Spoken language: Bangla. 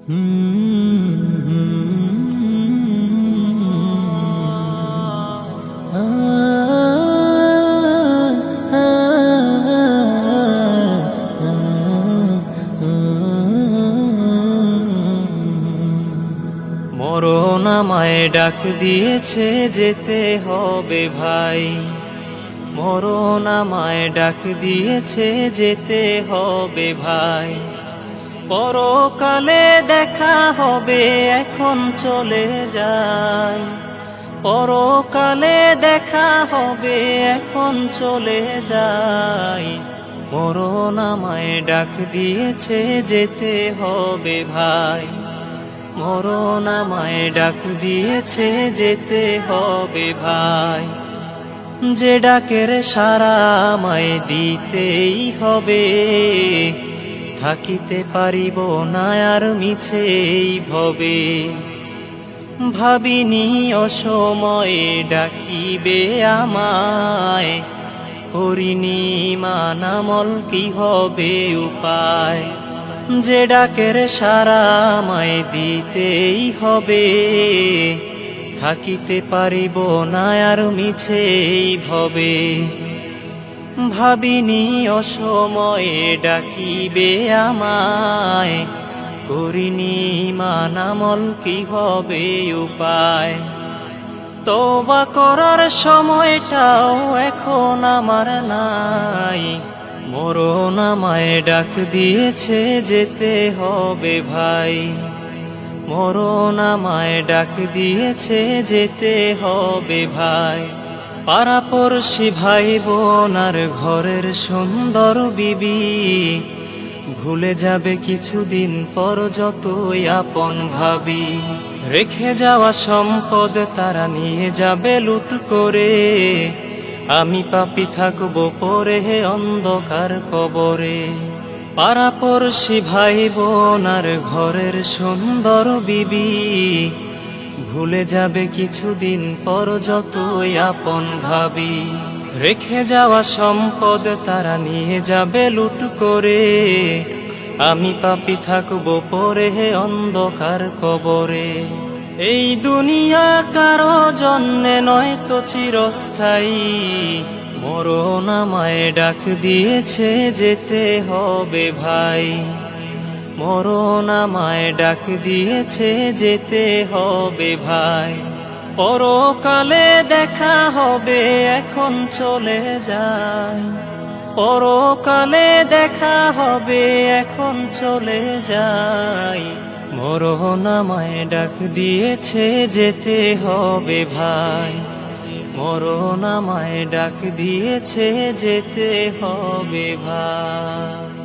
মরণ আমায় ডাক দিয়েছে, যেতে হবে ভাই। মরণ আমায় ডাক দিয়েছে, যেতে হবে ভাই। পরকালে দেখা হবে, এখন চলে যাই। পরকালে দেখা হবে, এখন চলে যাই। মরণ আমায় ডাক দিয়েছে, যেতে হবে ভাই। মরণ আমায় ডাক দিয়েছে, যেতে হবে ভাই। যে ডাকের সাড়া আমায় দিতেই হবে, থাকিতে পারিব না আর মিছেই ভবে। ভাবিনি অসময়ে ডাকিবে আমায়, করিনি মানামল কি হবে উপায়। যে ডাকের সাড়া আমায় দিতেই হবে, থাকিতে পারিব না আর মিছেই ভবে। ভাবিনি অসময়ে ডাকিবে আমায়, করিনি মানামল কি হবে উপায়। তওবা করার সময়টাও এখন আমার নাই। মরণ আমায় ডাক দিয়েছে, যেতে হবে ভাই। মরণ আমায় ডাক দিয়েছে, যেতে হবে ভাই। পাড়াপড়শি ভাই বোন আর ঘরের সুন্দর বিবি ভুলে যাবে কিছুদিন পর যতই আপন ভাবি। রেখে যাওয়া সম্পদ তারা নিয়ে যাবে লুট করে, আমি পাপী থাকবো পরে হে অন্ধকার কবরে। পাড়াপড়শি ভাই বোন আর ঘরের সুন্দর বিবি ভুলে যাবে কিছুদিন পর যতই আপন ভাবি। রেখে যাওয়া সম্পদ তারা নিয়ে যাবে লুট করে, আমি পাপী থাকবো পরে হে অন্ধকার কবরে। এই দুনিয়া কারো জন্যে নয় তো চিরস্থায়ী। মরণ আমায় ডাক দিয়েছে, যেতে হবে ভাই। মরণ আমায় ডাক দিয়েছে, যেতে হবে ভাই। পরকালে দেখা হবে, এখন চলে যাই। পরকালে দেখা হবে, এখন চলে যাই। মরণ আমায় ডাক দিয়েছে, যেতে হবে ভাই। মরণ আমায় ডাক দিয়েছে, যেতে হবে ভাই।